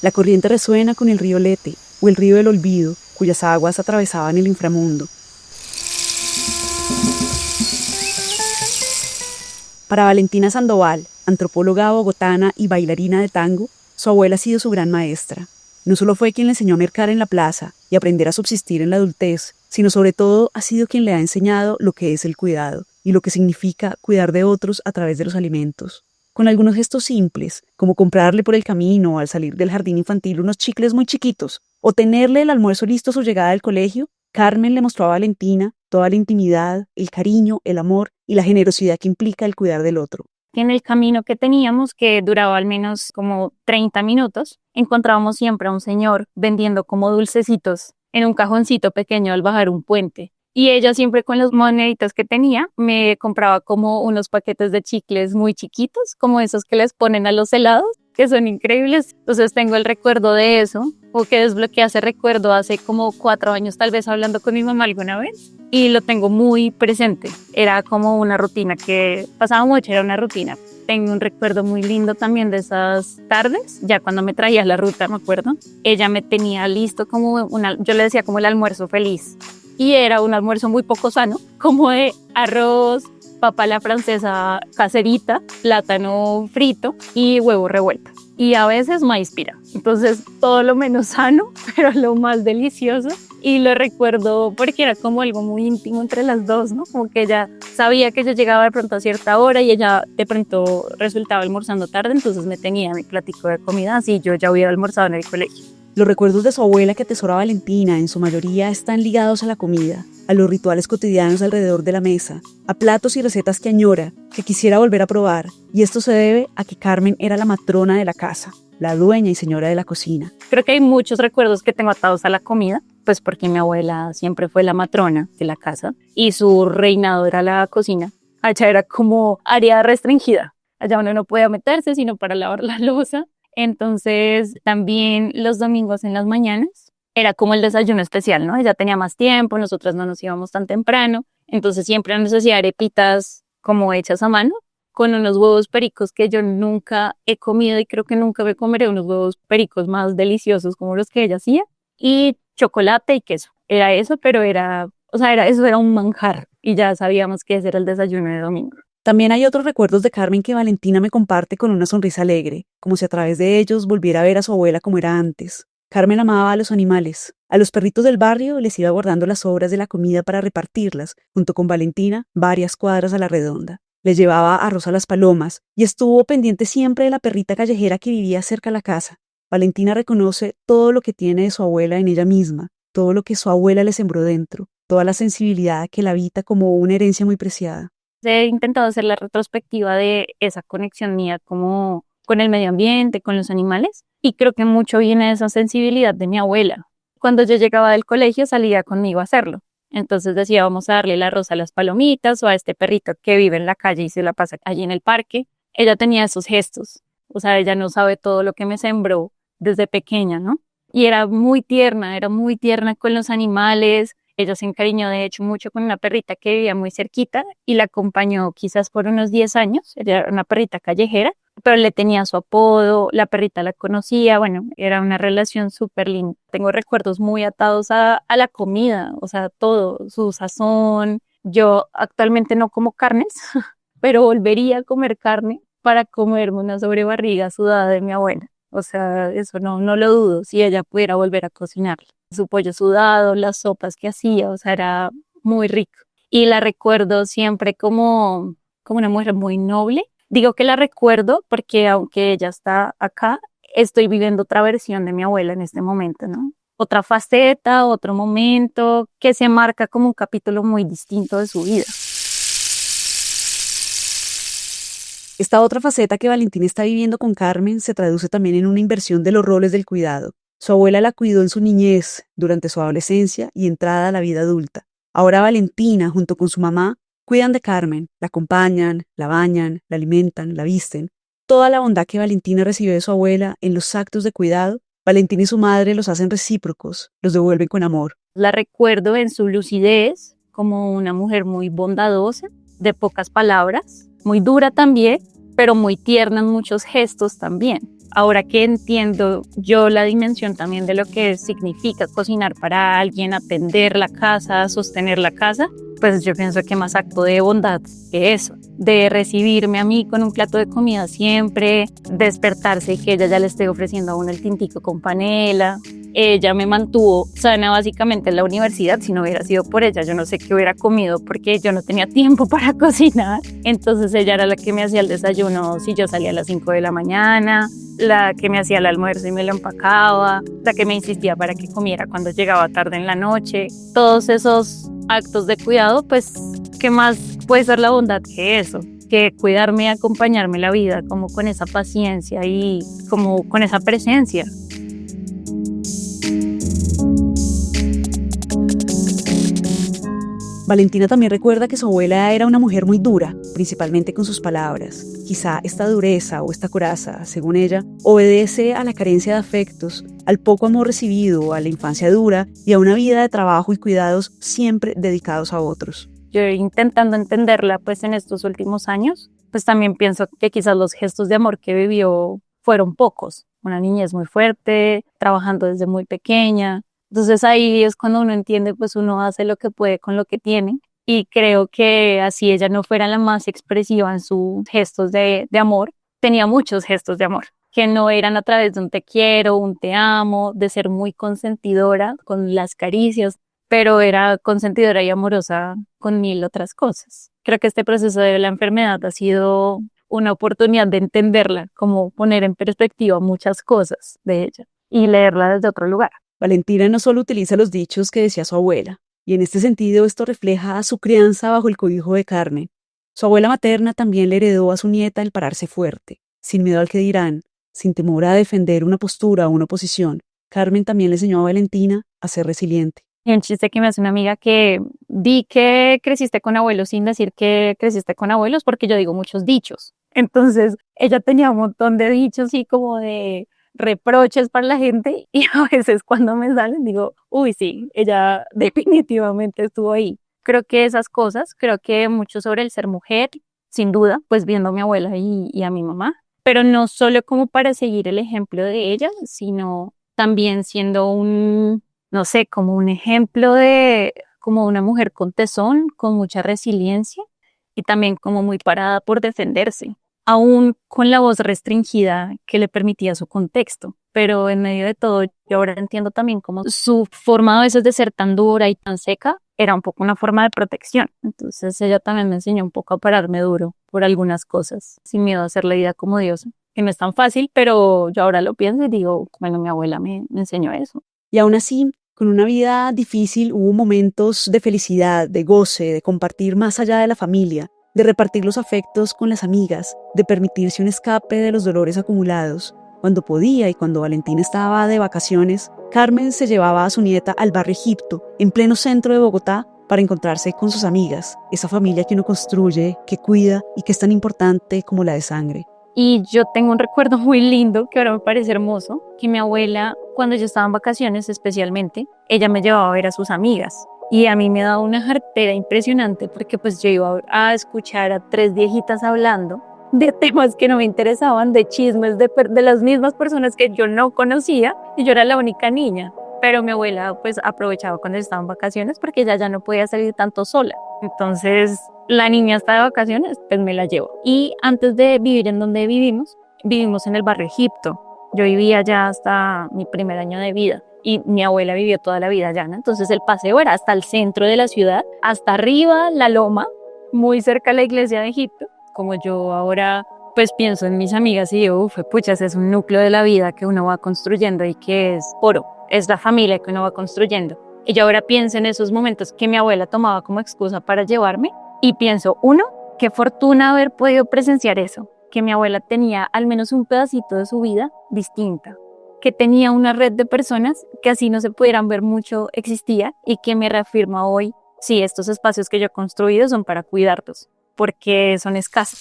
La corriente resuena con el río Lete o el río del Olvido, cuyas aguas atravesaban el inframundo. Para Valentina Sandoval, antropóloga bogotana y bailarina de tango, su abuela ha sido su gran maestra. No solo fue quien le enseñó a mercar en la plaza y aprender a subsistir en la adultez, sino sobre todo ha sido quien le ha enseñado lo que es el cuidado y lo que significa cuidar de otros a través de los alimentos. Con algunos gestos simples, como comprarle por el camino o al salir del jardín infantil unos chicles muy chiquitos, o tenerle el almuerzo listo a su llegada del colegio, Carmen le mostró a Valentina toda la intimidad, el cariño, el amor y la generosidad que implica el cuidar del otro. En el camino que teníamos, que duraba al menos como 30 minutos, encontrábamos siempre a un señor vendiendo como dulcecitos en un cajoncito pequeño al bajar un puente. Y ella siempre con las moneditas que tenía me compraba como unos paquetes de chicles muy chiquitos, como esos que les ponen a los helados, que son increíbles. Entonces tengo el recuerdo de eso, o que desbloqueé ese recuerdo hace como 4 años, tal vez hablando con mi mamá alguna vez, y lo tengo muy presente. Era como una rutina que pasaba mucho, era una rutina. Tengo un recuerdo muy lindo también de esas tardes, ya cuando me traía la ruta, me acuerdo. Ella me tenía listo como yo le decía como el almuerzo feliz. Y era un almuerzo muy poco sano, como de arroz, papa a la francesa caserita, plátano frito y huevo revuelto. Y a veces maíz pira. Entonces, todo lo menos sano, pero lo más delicioso. Y lo recuerdo porque era como algo muy íntimo entre las dos, ¿no? Como que ella sabía que yo llegaba de pronto a cierta hora y ella de pronto resultaba almorzando tarde, entonces me tenía mi platico de comida, así yo ya hubiera almorzado en el colegio. Los recuerdos de su abuela que atesora Valentina en su mayoría están ligados a la comida, a los rituales cotidianos alrededor de la mesa, a platos y recetas que añora, que quisiera volver a probar, y esto se debe a que Carmen era la matrona de la casa, la dueña y señora de la cocina. Creo que hay muchos recuerdos que tengo atados a la comida, pues porque mi abuela siempre fue la matrona de la casa y su reinado era la cocina. Allá era como área restringida, allá uno no podía meterse sino para lavar la loza. Entonces, también los domingos en las mañanas era como el desayuno especial, ¿no? Ella tenía más tiempo, nosotras no nos íbamos tan temprano, entonces siempre nos hacía arepitas como hechas a mano, con unos huevos pericos que yo nunca he comido y creo que nunca me comeré unos huevos pericos más deliciosos como los que ella hacía, y chocolate y queso. Era eso, pero eso era un manjar y ya sabíamos que ese era el desayuno de domingo. También hay otros recuerdos de Carmen que Valentina me comparte con una sonrisa alegre, como si a través de ellos volviera a ver a su abuela como era antes. Carmen amaba a los animales. A los perritos del barrio les iba guardando las sobras de la comida para repartirlas, junto con Valentina, varias cuadras a la redonda. Les llevaba arroz a las palomas y estuvo pendiente siempre de la perrita callejera que vivía cerca de la casa. Valentina reconoce todo lo que tiene de su abuela en ella misma, todo lo que su abuela le sembró dentro, toda la sensibilidad que la habita como una herencia muy preciada. He intentado hacer la retrospectiva de esa conexión mía como con el medio ambiente, con los animales, y creo que mucho viene de esa sensibilidad de mi abuela. Cuando yo llegaba del colegio salía conmigo a hacerlo. Entonces decía, vamos a darle el arroz a las palomitas o a este perrito que vive en la calle y se la pasa allí en el parque. Ella tenía esos gestos, o sea, ella no sabe todo lo que me sembró desde pequeña, ¿no? Y era muy tierna con los animales. Ella se encariñó de hecho mucho con una perrita que vivía muy cerquita y la acompañó quizás por unos 10 años. Ella era una perrita callejera, pero le tenía su apodo, la perrita la conocía, bueno, era una relación súper linda. Tengo recuerdos muy atados a la comida, o sea, todo, su sazón. Yo actualmente no como carnes, pero volvería a comer carne para comerme una sobrebarriga sudada de mi abuela. O sea, eso no lo dudo, si ella pudiera volver a cocinarla. Su pollo sudado, las sopas que hacía, o sea, era muy rico. Y la recuerdo siempre como una mujer muy noble. Digo que la recuerdo porque aunque ella está acá, estoy viviendo otra versión de mi abuela en este momento, ¿no? Otra faceta, otro momento que se marca como un capítulo muy distinto de su vida. Esta otra faceta que Valentina está viviendo con Carmen se traduce también en una inversión de los roles del cuidado. Su abuela la cuidó en su niñez, durante su adolescencia y entrada a la vida adulta. Ahora Valentina, junto con su mamá, cuidan de Carmen, la acompañan, la bañan, la alimentan, la visten. Toda la bondad que Valentina recibió de su abuela en los actos de cuidado, Valentina y su madre los hacen recíprocos, los devuelven con amor. La recuerdo en su lucidez como una mujer muy bondadosa, de pocas palabras, muy dura también, pero muy tierna en muchos gestos también. ahora que entiendo yo la dimensión también de lo que significa cocinar para alguien, atender la casa, sostener la casa, pues yo pienso que más acto de bondad que eso, de recibirme a mí con un plato de comida siempre, despertarse y que ella ya le esté ofreciendo a uno el tintico con panela. Ella me mantuvo sana básicamente en la universidad. Si no hubiera sido por ella, yo no sé qué hubiera comido porque yo no tenía tiempo para cocinar. Entonces ella era la que me hacía el desayuno si yo salía a las 5 de la mañana, la que me hacía el almuerzo y me lo empacaba, la que me insistía para que comiera cuando llegaba tarde en la noche. Todos esos actos de cuidado, pues, ¿qué más puede ser la bondad que eso? Que cuidarme y acompañarme en la vida como con esa paciencia y como con esa presencia. Valentina también recuerda que su abuela era una mujer muy dura, principalmente con sus palabras. Quizá esta dureza o esta coraza, según ella, obedece a la carencia de afectos, al poco amor recibido, a la infancia dura y a una vida de trabajo y cuidados siempre dedicados a otros. Yo intentando entenderla pues en estos últimos años, pues también pienso que quizás los gestos de amor que vivió fueron pocos. Una niñez muy fuerte, trabajando desde muy pequeña. Entonces ahí es cuando uno entiende, pues uno hace lo que puede con lo que tiene. Y creo que así ella no fuera la más expresiva en sus gestos de amor, tenía muchos gestos de amor, que no eran a través de un te quiero, un te amo, de ser muy consentidora con las caricias, pero era consentidora y amorosa con mil otras cosas. Creo que este proceso de la enfermedad ha sido una oportunidad de entenderla, como poner en perspectiva muchas cosas de ella y leerla desde otro lugar. Valentina no solo utiliza los dichos que decía su abuela, y en este sentido esto refleja su crianza bajo el cobijo de Carmen. Su abuela materna también le heredó a su nieta el pararse fuerte, sin miedo al que dirán, sin temor a defender una postura o una posición. Carmen también le enseñó a Valentina a ser resiliente. Y un chiste que me hace una amiga que di que creciste con abuelos sin decir que creciste con abuelos, porque yo digo muchos dichos. Entonces ella tenía un montón de dichos y como de reproches para la gente y a veces cuando me salen digo, uy, sí, ella definitivamente estuvo ahí. Creo que esas cosas, creo que mucho sobre el ser mujer, sin duda, pues viendo a mi abuela y a mi mamá, pero no solo como para seguir el ejemplo de ella, sino también siendo no sé, como un ejemplo de como una mujer con tesón, con mucha resiliencia y también como muy parada por defenderse, aún con la voz restringida que le permitía su contexto. Pero en medio de todo, yo ahora entiendo también cómo su forma a veces de ser tan dura y tan seca era un poco una forma de protección. Entonces ella también me enseñó un poco a pararme duro por algunas cosas, sin miedo a hacer la vida como diosa, que no es tan fácil, pero yo ahora lo pienso y digo, bueno, mi abuela me enseñó eso. Y aún así, con una vida difícil, hubo momentos de felicidad, de goce, de compartir más allá de la familia, de repartir los afectos con las amigas, de permitirse un escape de los dolores acumulados. Cuando podía y cuando Valentina estaba de vacaciones, Carmen se llevaba a su nieta al barrio Egipto, en pleno centro de Bogotá, para encontrarse con sus amigas, esa familia que uno construye, que cuida y que es tan importante como la de sangre. Y yo tengo un recuerdo muy lindo que ahora me parece hermoso, que mi abuela, cuando yo estaba en vacaciones especialmente, ella me llevaba a ver a sus amigas. Y a mí me daba una jartera impresionante porque pues yo iba a escuchar a tres viejitas hablando de temas que no me interesaban, de chismes de las mismas personas que yo no conocía y yo era la única niña. Pero mi abuela pues aprovechaba cuando estaba en vacaciones porque ella ya no podía salir tanto sola. Entonces la niña está de vacaciones, pues me la llevo. Y antes de vivir en donde vivimos en el barrio Egipto. Yo vivía allá hasta mi primer año de vida y mi abuela vivió toda la vida allá, ¿no? Entonces el paseo era hasta el centro de la ciudad, hasta arriba, la loma, muy cerca de la iglesia de Egipto. Como yo ahora pues pienso en mis amigas y digo, pucha, ese es un núcleo de la vida que uno va construyendo y que es oro, es la familia que uno va construyendo. Y yo ahora pienso en esos momentos que mi abuela tomaba como excusa para llevarme y pienso, uno, qué fortuna haber podido presenciar eso, que mi abuela tenía al menos un pedacito de su vida distinta, que tenía una red de personas que así no se pudieran ver mucho existía y que me reafirma hoy, sí, estos espacios que yo he construido son para cuidarlos, porque son escasos.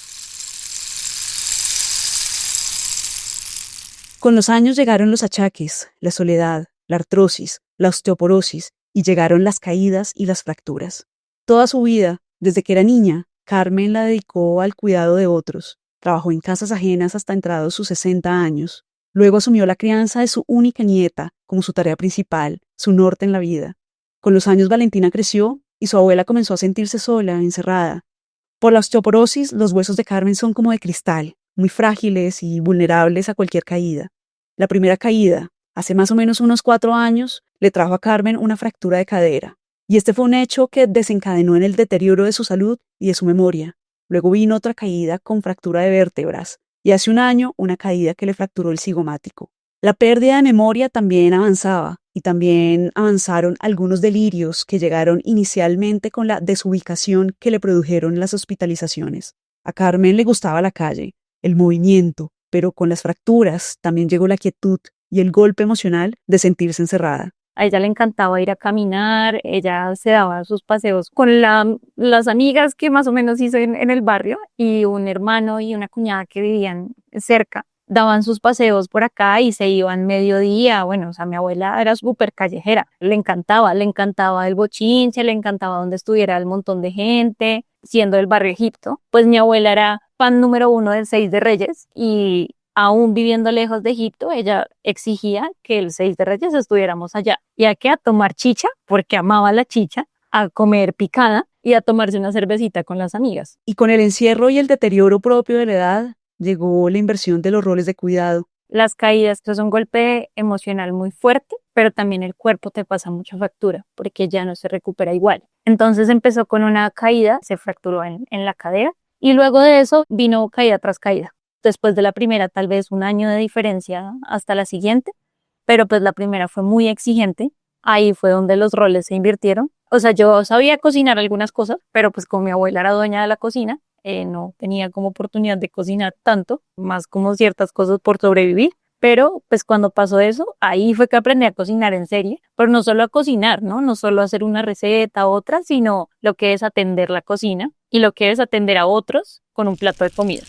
Con los años llegaron los achaques, la soledad, la artrosis, la osteoporosis y llegaron las caídas y las fracturas. Toda su vida, desde que era niña, Carmen la dedicó al cuidado de otros. Trabajó en casas ajenas hasta entrados sus 60 años. Luego asumió la crianza de su única nieta como su tarea principal, su norte en la vida. Con los años Valentina creció y su abuela comenzó a sentirse sola, encerrada. Por la osteoporosis, los huesos de Carmen son como de cristal, muy frágiles y vulnerables a cualquier caída. La primera caída, hace más o menos unos 4 años, le trajo a Carmen una fractura de cadera. Y este fue un hecho que desencadenó en el deterioro de su salud y de su memoria. Luego vino otra caída con fractura de vértebras, y hace un año una caída que le fracturó el cigomático. La pérdida de memoria también avanzaba, y también avanzaron algunos delirios que llegaron inicialmente con la desubicación que le produjeron las hospitalizaciones. A Carmen le gustaba la calle, el movimiento, pero con las fracturas también llegó la quietud y el golpe emocional de sentirse encerrada. A ella le encantaba ir a caminar, ella se daba sus paseos con las amigas que más o menos hizo en el barrio y un hermano y una cuñada que vivían cerca. Daban sus paseos por acá y se iban mediodía. Bueno, o sea, mi abuela era súper callejera. Le encantaba el bochinche, le encantaba donde estuviera el montón de gente, siendo del barrio Egipto. Pues mi abuela era fan número 1 del 6 de Reyes y aún viviendo lejos de Egipto, ella exigía que el 6 de Reyes estuviéramos allá. ¿Y a qué? A tomar chicha, porque amaba la chicha, a comer picada y a tomarse una cervecita con las amigas. Y con el encierro y el deterioro propio de la edad, llegó la inversión de los roles de cuidado. Las caídas, que es un golpe emocional muy fuerte, pero también el cuerpo te pasa mucha factura, porque ya no se recupera igual. Entonces empezó con una caída, se fracturó en la cadera, y luego de eso vino caída tras caída. Después de la primera, tal vez un año de diferencia hasta la siguiente, pero pues la primera fue muy exigente. Ahí fue donde los roles se invirtieron. O sea, yo sabía cocinar algunas cosas, pero pues como mi abuela era dueña de la cocina, no tenía como oportunidad de cocinar tanto, más como ciertas cosas por sobrevivir. Pero pues cuando pasó eso, ahí fue que aprendí a cocinar en serie, pero no solo a cocinar, ¿no? No solo hacer una receta, otra, sino lo que es atender la cocina y lo que es atender a otros con un plato de comida.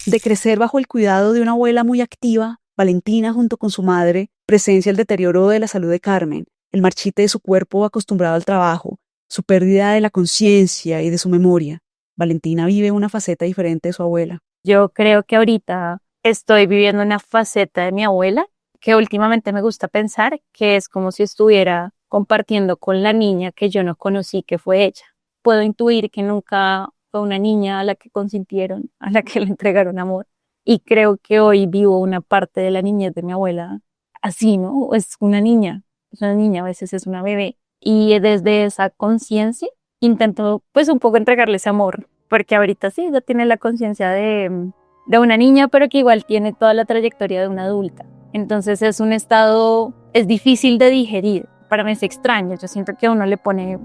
De crecer bajo el cuidado de una abuela muy activa, Valentina, junto con su madre, presencia el deterioro de la salud de Carmen, el marchite de su cuerpo acostumbrado al trabajo, su pérdida de la conciencia y de su memoria. Valentina vive una faceta diferente de su abuela. Yo creo que ahorita estoy viviendo una faceta de mi abuela que últimamente me gusta pensar que es como si estuviera compartiendo con la niña que yo no conocí, que fue ella. Puedo intuir que nunca fue una niña a la que consintieron, a la que le entregaron amor. Y creo que hoy vivo una parte de la niñez de mi abuela así, ¿no? Es una niña, a veces es una bebé. Y desde esa conciencia intento pues un poco entregarle ese amor, porque ahorita sí, ya tiene la conciencia de una niña, pero que igual tiene toda la trayectoria de una adulta. Entonces es un estado, es difícil de digerir. Para mí es extraño, yo siento que a uno le pone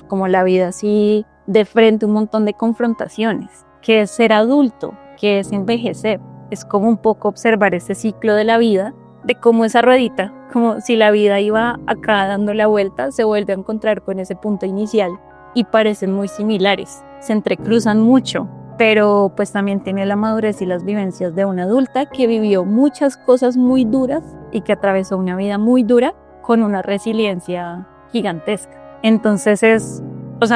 como la vida así de frente, un montón de confrontaciones. ¿Qué es ser adulto? ¿Qué es envejecer? Es como un poco observar ese ciclo de la vida, de cómo esa ruedita, como si la vida iba acá dando la vuelta, se vuelve a encontrar con ese punto inicial y parecen muy similares, se entrecruzan mucho, pero pues también tiene la madurez y las vivencias de una adulta que vivió muchas cosas muy duras y que atravesó una vida muy dura con una resiliencia gigantesca. Entonces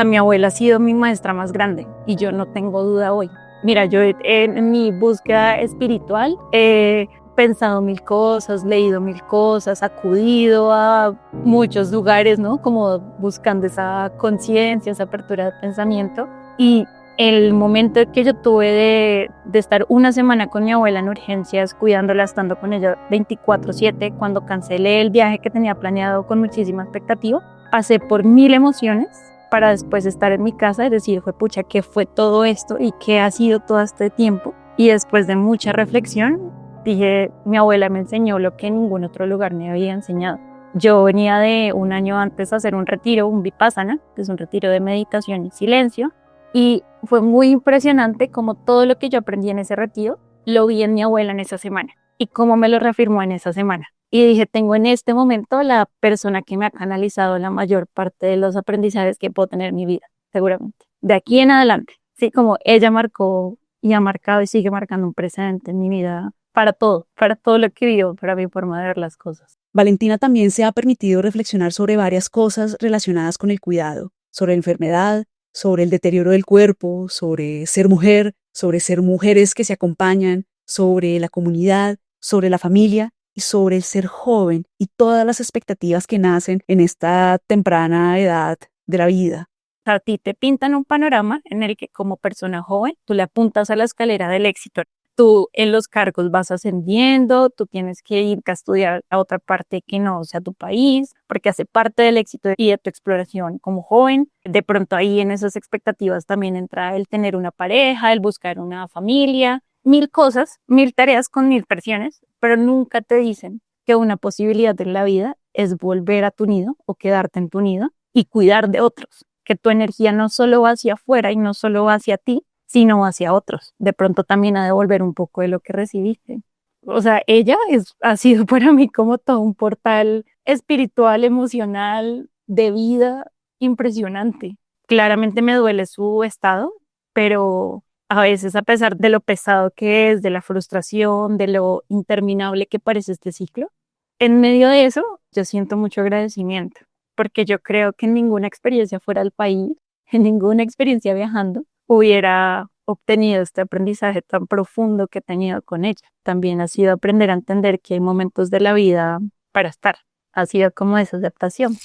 mi abuela ha sido mi maestra más grande y yo no tengo duda hoy. Mira, yo en mi búsqueda espiritual he pensado 1000 cosas, leído 1000 cosas, acudido a muchos lugares, ¿no? Como buscando esa conciencia, esa apertura de pensamiento. Y el momento que yo tuve de estar una semana con mi abuela en urgencias, cuidándola, estando con ella 24/7, cuando cancelé el viaje que tenía planeado con muchísima expectativa, pasé por 1000 emociones para después estar en mi casa y decir, pucha, ¿qué fue todo esto y qué ha sido todo este tiempo? Y después de mucha reflexión, dije, mi abuela me enseñó lo que ningún otro lugar me había enseñado. Yo venía de un año antes a hacer un retiro, un Vipassana, que es un retiro de meditación y silencio, y fue muy impresionante como todo lo que yo aprendí en ese retiro lo vi en mi abuela en esa semana y cómo me lo reafirmó en esa semana. Y dije, tengo en este momento la persona que me ha canalizado la mayor parte de los aprendizajes que puedo tener en mi vida, seguramente. De aquí en adelante, sí, como ella marcó y ha marcado y sigue marcando un precedente en mi vida para todo lo que vivo, para mi forma de ver las cosas. Valentina también se ha permitido reflexionar sobre varias cosas relacionadas con el cuidado, sobre la enfermedad, sobre el deterioro del cuerpo, sobre ser mujer, sobre ser mujeres que se acompañan, sobre la comunidad, sobre la familia y sobre el ser joven y todas las expectativas que nacen en esta temprana edad de la vida. A ti te pintan un panorama en el que como persona joven tú le apuntas a la escalera del éxito. Tú en los cargos vas ascendiendo, tú tienes que ir a estudiar a otra parte que no sea tu país, porque hace parte del éxito y de tu exploración como joven. De pronto ahí en esas expectativas también entra el tener una pareja, el buscar una familia, 1000 cosas, 1000 tareas con 1000 presiones, pero nunca te dicen que una posibilidad en la vida es volver a tu nido o quedarte en tu nido y cuidar de otros, que tu energía no solo va hacia afuera y no solo va hacia ti, sino hacia otros. De pronto también a devolver un poco de lo que recibiste. O sea, ella ha sido para mí como todo un portal espiritual, emocional, de vida impresionante. Claramente me duele su estado, pero a veces a pesar de lo pesado que es, de la frustración, de lo interminable que parece este ciclo, en medio de eso yo siento mucho agradecimiento, porque yo creo que en ninguna experiencia fuera del país, en ninguna experiencia viajando, hubiera obtenido este aprendizaje tan profundo que he tenido con ella. También ha sido aprender a entender que hay momentos de la vida para estar. Ha sido como esa adaptación.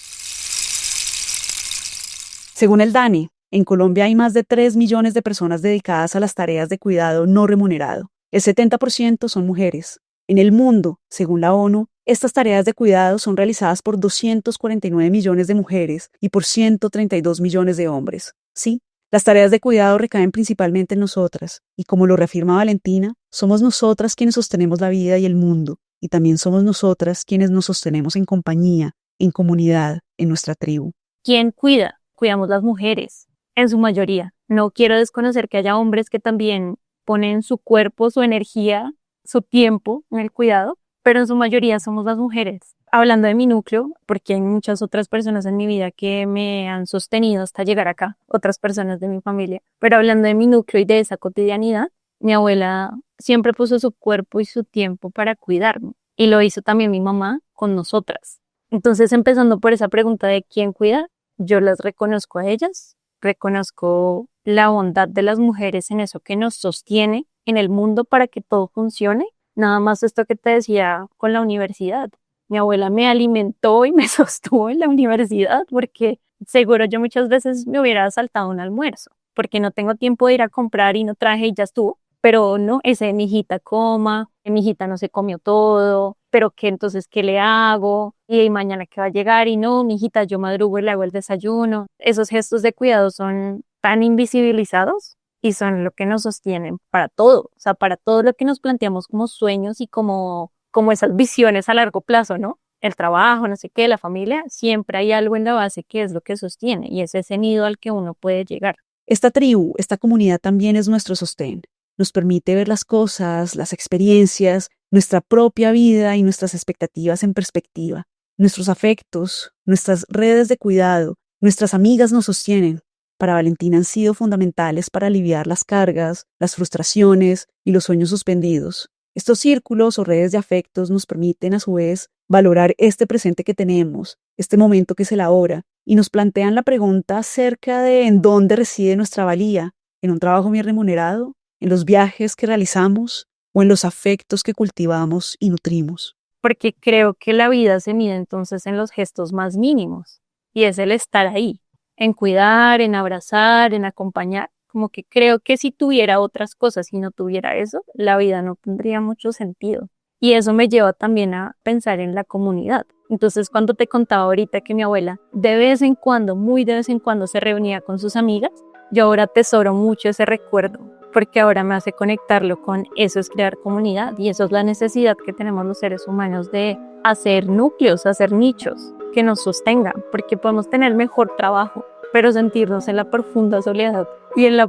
Según el DANE, en Colombia hay más de 3 millones de personas dedicadas a las tareas de cuidado no remunerado. El 70% son mujeres. En el mundo, según la ONU, estas tareas de cuidado son realizadas por 249 millones de mujeres y por 132 millones de hombres. Sí, las tareas de cuidado recaen principalmente en nosotras, y como lo reafirma Valentina, somos nosotras quienes sostenemos la vida y el mundo, y también somos nosotras quienes nos sostenemos en compañía, en comunidad, en nuestra tribu. ¿Quién cuida? Cuidamos las mujeres, en su mayoría. No quiero desconocer que haya hombres que también ponen su cuerpo, su energía, su tiempo en el cuidado, pero en su mayoría somos las mujeres. Hablando de mi núcleo, porque hay muchas otras personas en mi vida que me han sostenido hasta llegar acá, otras personas de mi familia, pero hablando de mi núcleo y de esa cotidianidad, mi abuela siempre puso su cuerpo y su tiempo para cuidarme, y lo hizo también mi mamá con nosotras. Entonces, empezando por esa pregunta de quién cuida, yo las reconozco a ellas, reconozco la bondad de las mujeres en eso que nos sostiene en el mundo para que todo funcione. Nada más esto que te decía con la universidad. Mi abuela me alimentó y me sostuvo en la universidad porque seguro yo muchas veces me hubiera saltado un almuerzo porque no tengo tiempo de ir a comprar y no traje y ya estuvo. Pero no, ese mi hijita coma, mi hijita no se comió todo, pero que entonces, ¿qué le hago? Y mañana que va a llegar y no, mi hijita, yo madrugo y le hago el desayuno. Esos gestos de cuidado son tan invisibilizados y son lo que nos sostienen para todo, o sea, para todo lo que nos planteamos como sueños y como esas visiones a largo plazo, ¿no? El trabajo, no sé qué, la familia, siempre hay algo en la base que es lo que sostiene y es ese nido al que uno puede llegar. Esta tribu, esta comunidad también es nuestro sostén. Nos permite ver las cosas, las experiencias, nuestra propia vida y nuestras expectativas en perspectiva. Nuestros afectos, nuestras redes de cuidado, nuestras amigas nos sostienen. Para Valentina han sido fundamentales para aliviar las cargas, las frustraciones y los sueños suspendidos. Estos círculos o redes de afectos nos permiten a su vez valorar este presente que tenemos, este momento que es el ahora, y nos plantean la pregunta acerca de en dónde reside nuestra valía, en un trabajo bien remunerado, en los viajes que realizamos o en los afectos que cultivamos y nutrimos. Porque creo que la vida se mide entonces en los gestos más mínimos y es el estar ahí, en cuidar, en abrazar, en acompañar. Como que creo que si tuviera otras cosas y no tuviera eso, la vida no tendría mucho sentido. Y eso me lleva también a pensar en la comunidad. Entonces, cuando te contaba ahorita que mi abuela de vez en cuando, muy de vez en cuando se reunía con sus amigas, yo ahora atesoro mucho ese recuerdo, porque ahora me hace conectarlo con eso es crear comunidad y eso es la necesidad que tenemos los seres humanos de hacer núcleos, hacer nichos que nos sostengan, porque podemos tener mejor trabajo, pero sentirnos en la profunda soledad y en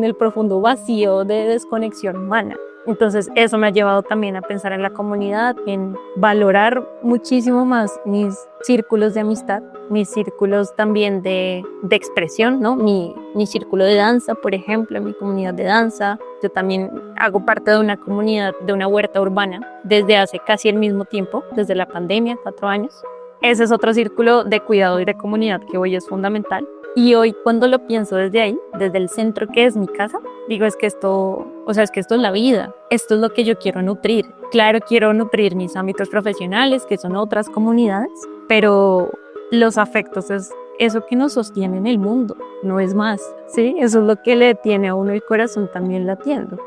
el profundo vacío de desconexión humana. Entonces eso me ha llevado también a pensar en la comunidad, en valorar muchísimo más mis círculos de amistad, mis círculos también de expresión, ¿no? Mi círculo de danza, por ejemplo, mi comunidad de danza. Yo también hago parte de una comunidad, de una huerta urbana, desde hace casi el mismo tiempo, desde la pandemia, 4 años. Ese es otro círculo de cuidado y de comunidad que hoy es fundamental. Y hoy cuando lo pienso desde ahí, desde el centro que es mi casa, digo, es que esto, o sea, es que esto es la vida, esto es lo que yo quiero nutrir. Claro, quiero nutrir mis ámbitos profesionales, que son otras comunidades, pero los afectos es eso que nos sostiene en el mundo, no es más, ¿sí? Eso es lo que le tiene a uno el corazón también latiendo.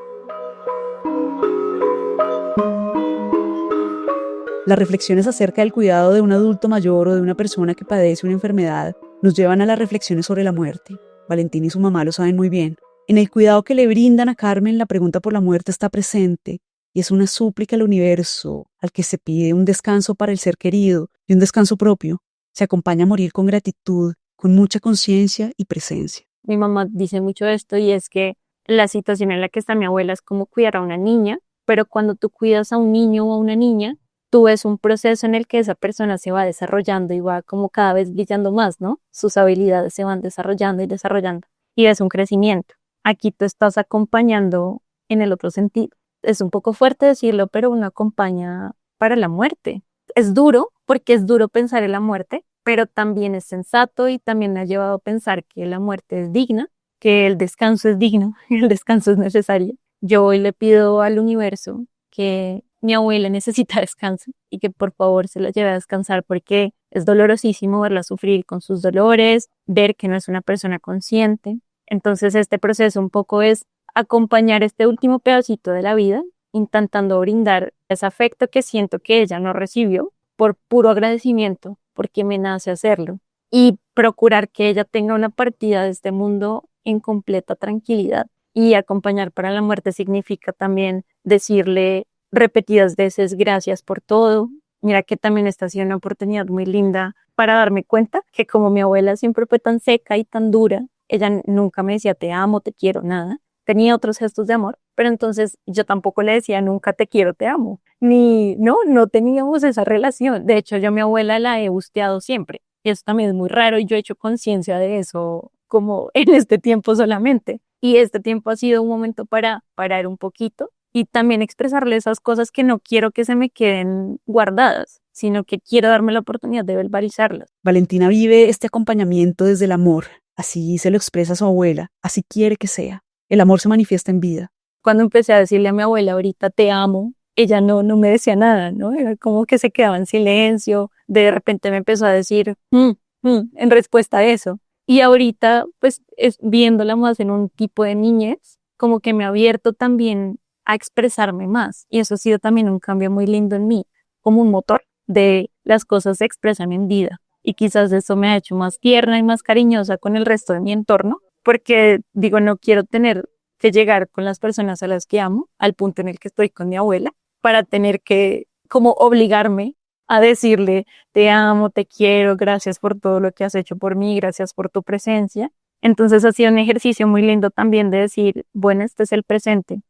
Las reflexiones acerca del cuidado de un adulto mayor o de una persona que padece una enfermedad nos llevan a las reflexiones sobre la muerte. Valentina y su mamá lo saben muy bien. En el cuidado que le brindan a Carmen, la pregunta por la muerte está presente y es una súplica al universo, al que se pide un descanso para el ser querido y un descanso propio. Se acompaña a morir con gratitud, con mucha conciencia y presencia. Mi mamá dice mucho esto y es que la situación en la que está mi abuela es como cuidar a una niña, pero cuando tú cuidas a un niño o a una niña, tú ves un proceso en el que esa persona se va desarrollando y va como cada vez brillando más, ¿no? Sus habilidades se van desarrollando y desarrollando y es un crecimiento. Aquí tú estás acompañando en el otro sentido. Es un poco fuerte decirlo, pero uno acompaña para la muerte. Es duro porque es duro pensar en la muerte, pero también es sensato y también me ha llevado a pensar que la muerte es digna, que el descanso es digno, el descanso es necesario. Yo hoy le pido al universo que mi abuela necesita descanso y que por favor se la lleve a descansar porque es dolorosísimo verla sufrir con sus dolores, ver que no es una persona consciente. Entonces este proceso un poco es acompañar este último pedacito de la vida, intentando brindar ese afecto que siento que ella no recibió por puro agradecimiento, porque me nace hacerlo, y procurar que ella tenga una partida de este mundo en completa tranquilidad. Y acompañar para la muerte significa también decirle repetidas veces gracias por todo. Mira que también esta ha sido una oportunidad muy linda para darme cuenta que como mi abuela siempre fue tan seca y tan dura, ella nunca me decía te amo, te quiero, nada. Tenía otros gestos de amor, pero entonces yo tampoco le decía nunca te quiero, te amo. Ni, no teníamos esa relación. De hecho, yo a mi abuela la he busteado siempre. Y eso también es muy raro y yo he hecho conciencia de eso como en este tiempo solamente. Y este tiempo ha sido un momento para parar un poquito y también expresarle esas cosas que no quiero que se me queden guardadas, sino que quiero darme la oportunidad de verbalizarlas. Valentina vive este acompañamiento desde el amor. Así se lo expresa a su abuela, así quiere que sea. El amor se manifiesta en vida. Cuando empecé a decirle a mi abuela ahorita te amo, ella no me decía nada, ¿no? Era como que se quedaba en silencio, de repente me empezó a decir, en respuesta a eso. Y ahorita, pues, viéndola más en un tipo de niñez, como que me ha abierto también a expresarme más. Y eso ha sido también un cambio muy lindo en mí, como un motor de las cosas se expresan en vida. Y quizás eso me ha hecho más tierna y más cariñosa con el resto de mi entorno, porque digo, no quiero tener que llegar con las personas a las que amo al punto en el que estoy con mi abuela para tener que como obligarme a decirle te amo, te quiero, gracias por todo lo que has hecho por mí, gracias por tu presencia. Entonces ha sido un ejercicio muy lindo también de decir, bueno, este es el presente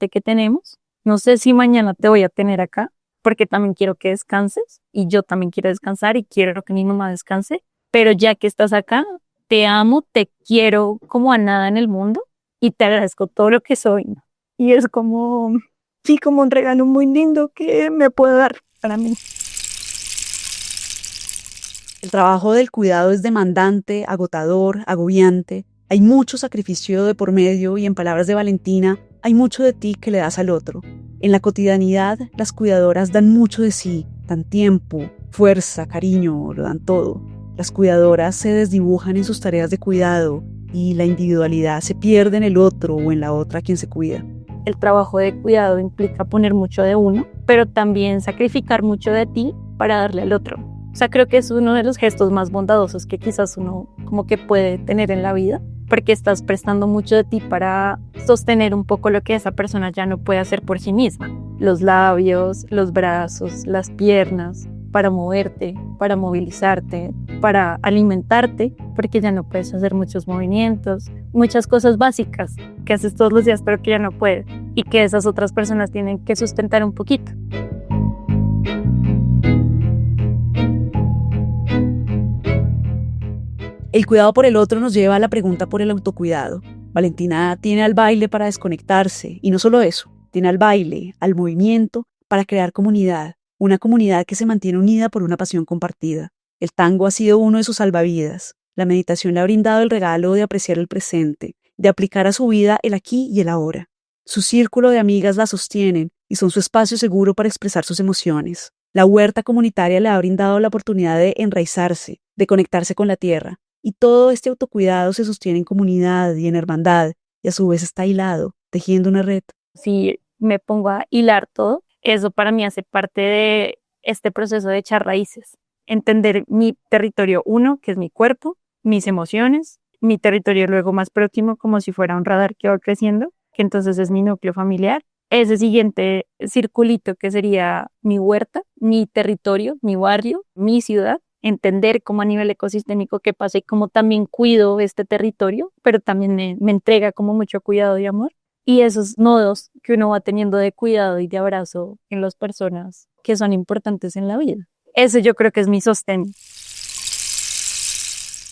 que tenemos. No sé si mañana te voy a tener acá, porque también quiero que descanses y yo también quiero descansar y quiero que mi mamá descanse, pero ya que estás acá, te amo, te quiero como a nada en el mundo y te agradezco todo lo que soy. Y es como, sí, como un regalo muy lindo que me puedo dar para mí. El trabajo del cuidado es demandante, agotador, agobiante. Hay mucho sacrificio de por medio y en palabras de Valentina, hay mucho de ti que le das al otro. En la cotidianidad, las cuidadoras dan mucho de sí, dan tiempo, fuerza, cariño, lo dan todo. Las cuidadoras se desdibujan en sus tareas de cuidado y la individualidad se pierde en el otro o en la otra a quien se cuida. El trabajo de cuidado implica poner mucho de uno, pero también sacrificar mucho de ti para darle al otro. O sea, creo que es uno de los gestos más bondadosos que quizás uno como que puede tener en la vida, porque estás prestando mucho de ti para sostener un poco lo que esa persona ya no puede hacer por sí misma. Los labios, los brazos, las piernas, para moverte, para movilizarte, para alimentarte, porque ya no puedes hacer muchos movimientos, muchas cosas básicas que haces todos los días pero que ya no puedes y que esas otras personas tienen que sustentar un poquito. El cuidado por el otro nos lleva a la pregunta por el autocuidado. Valentina tiene al baile para desconectarse y no solo eso, tiene al baile, al movimiento para crear comunidad, una comunidad que se mantiene unida por una pasión compartida. El tango ha sido uno de sus salvavidas. La meditación le ha brindado el regalo de apreciar el presente, de aplicar a su vida el aquí y el ahora. Su círculo de amigas la sostienen y son su espacio seguro para expresar sus emociones. La huerta comunitaria le ha brindado la oportunidad de enraizarse, de conectarse con la tierra. Y todo este autocuidado se sostiene en comunidad y en hermandad, y a su vez está hilado, tejiendo una red. Si me pongo a hilar todo, eso para mí hace parte de este proceso de echar raíces. Entender mi territorio uno, que es mi cuerpo, mis emociones, mi territorio luego más próximo como si fuera un radar que va creciendo, que entonces es mi núcleo familiar. Ese siguiente circulito que sería mi huerta, mi territorio, mi barrio, mi ciudad. Entender cómo a nivel ecosistémico qué pasa y cómo también cuido este territorio, pero también me entrega como mucho cuidado y amor. Y esos nodos que uno va teniendo de cuidado y de abrazo en las personas que son importantes en la vida. Ese yo creo que es mi sostén.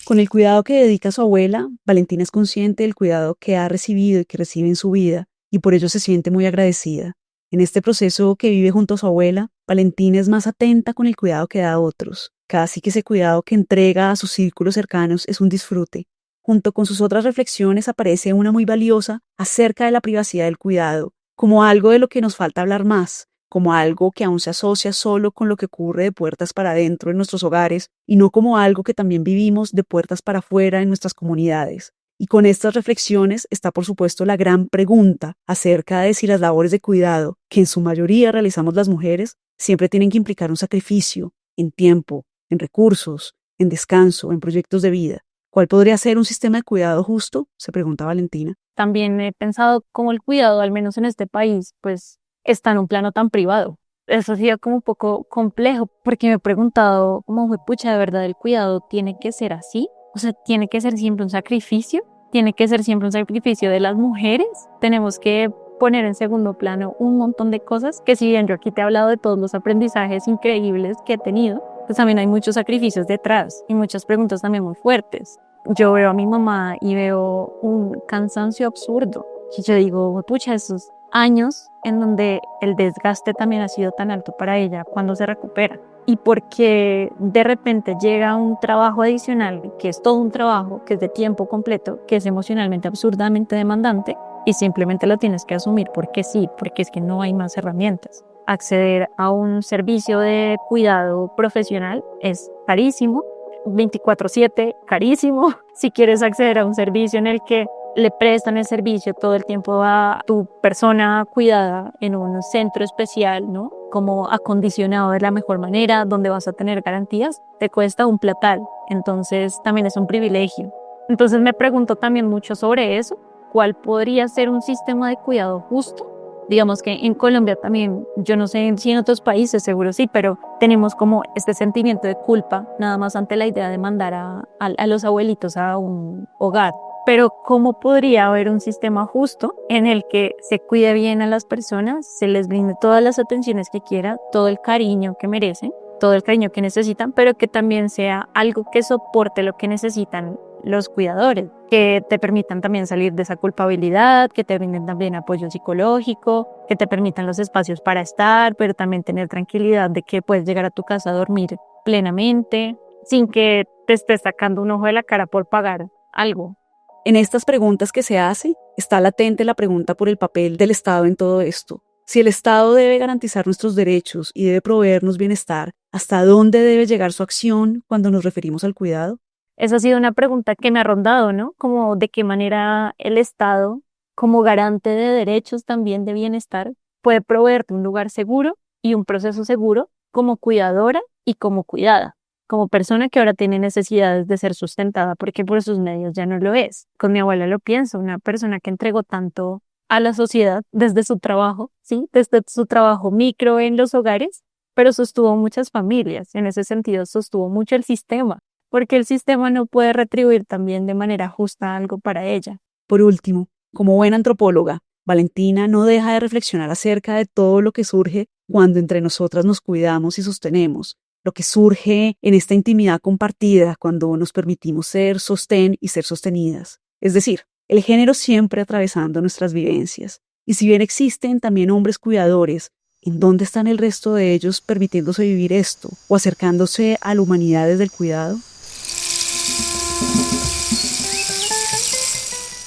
Con el cuidado que dedica a su abuela, Valentina es consciente del cuidado que ha recibido y que recibe en su vida, y por ello se siente muy agradecida. En este proceso que vive junto a su abuela, Valentina es más atenta con el cuidado que da a otros. Casi que ese cuidado que entrega a sus círculos cercanos es un disfrute. Junto con sus otras reflexiones aparece una muy valiosa acerca de la privacidad del cuidado, como algo de lo que nos falta hablar más, como algo que aún se asocia solo con lo que ocurre de puertas para adentro en nuestros hogares y no como algo que también vivimos de puertas para afuera en nuestras comunidades. Y con estas reflexiones está por supuesto la gran pregunta acerca de si las labores de cuidado, que en su mayoría realizamos las mujeres, siempre tienen que implicar un sacrificio en tiempo, en recursos, en descanso, en proyectos de vida. ¿Cuál podría ser un sistema de cuidado justo?, se pregunta Valentina. También he pensado cómo el cuidado, al menos en este país, pues está en un plano tan privado. Eso ha sido como un poco complejo porque me he preguntado cómo fue, pucha, de verdad el cuidado tiene que ser así. O sea, tiene que ser siempre un sacrificio, tiene que ser siempre un sacrificio de las mujeres. Tenemos que poner en segundo plano un montón de cosas que si bien yo aquí te he hablado de todos los aprendizajes increíbles que he tenido, pues también hay muchos sacrificios detrás y muchas preguntas también muy fuertes. Yo veo a mi mamá y veo un cansancio absurdo. Y yo digo, pucha, esos años en donde el desgaste también ha sido tan alto para ella, cuando se recupera. Y porque de repente llega un trabajo adicional, que es todo un trabajo, que es de tiempo completo, que es emocionalmente absurdamente demandante, y simplemente lo tienes que asumir porque sí, porque es que no hay más herramientas. Acceder a un servicio de cuidado profesional es carísimo, 24/7, carísimo. Si quieres acceder a un servicio en el que le prestan el servicio todo el tiempo a tu persona cuidada en un centro especial, ¿no? Como acondicionado de la mejor manera, donde vas a tener garantías, te cuesta un platal. Entonces también es un privilegio. Entonces me pregunto también mucho sobre eso. ¿Cuál podría ser un sistema de cuidado justo? Digamos que en Colombia también, yo no sé si en otros países, seguro sí, pero tenemos como este sentimiento de culpa, nada más ante la idea de mandar a los abuelitos a un hogar. Pero ¿cómo podría haber un sistema justo en el que se cuide bien a las personas, se les brinde todas las atenciones que quieran, todo el cariño que merecen, todo el cariño que necesitan, pero que también sea algo que soporte lo que necesitan los cuidadores, que te permitan también salir de esa culpabilidad, que te brinden también apoyo psicológico, que te permitan los espacios para estar, pero también tener tranquilidad de que puedes llegar a tu casa a dormir plenamente, sin que te estés sacando un ojo de la cara por pagar algo? En estas preguntas que se hace, está latente la pregunta por el papel del Estado en todo esto. Si el Estado debe garantizar nuestros derechos y debe proveernos bienestar, ¿hasta dónde debe llegar su acción cuando nos referimos al cuidado? Esa ha sido una pregunta que me ha rondado, ¿no? Como de qué manera el Estado, como garante de derechos también de bienestar, puede proveerte un lugar seguro y un proceso seguro como cuidadora y como cuidada, como persona que ahora tiene necesidades de ser sustentada porque por sus medios ya no lo es. Con mi abuela lo pienso, una persona que entregó tanto a la sociedad desde su trabajo, ¿sí? Desde su trabajo micro en los hogares, pero sostuvo muchas familias. En ese sentido, sostuvo mucho el sistema, porque el sistema no puede retribuir también de manera justa algo para ella. Por último, como buena antropóloga, Valentina no deja de reflexionar acerca de todo lo que surge cuando entre nosotras nos cuidamos y sostenemos, lo que surge en esta intimidad compartida cuando nos permitimos ser sostén y ser sostenidas. Es decir, el género siempre atravesando nuestras vivencias. Y si bien existen también hombres cuidadores, ¿en dónde están el resto de ellos permitiéndose vivir esto o acercándose a la humanidad desde el cuidado?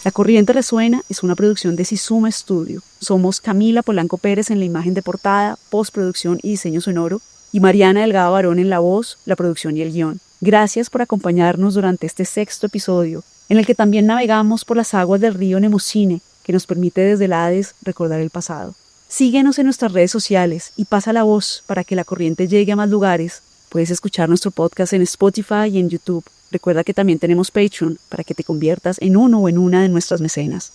La Corriente Resuena es una producción de Sisuma Studio. Somos Camila Polanco Pérez en la imagen de portada, postproducción y diseño sonoro, y Mariana Delgado Barón en la voz, la producción y el guión. Gracias por acompañarnos durante este 6º episodio, en el que también navegamos por las aguas del río Nemocine, que nos permite desde el Hades recordar el pasado. Síguenos en nuestras redes sociales y pasa la voz para que la corriente llegue a más lugares. Puedes escuchar nuestro podcast en Spotify y en YouTube. Recuerda que también tenemos Patreon para que te conviertas en uno o en una de nuestras mecenas.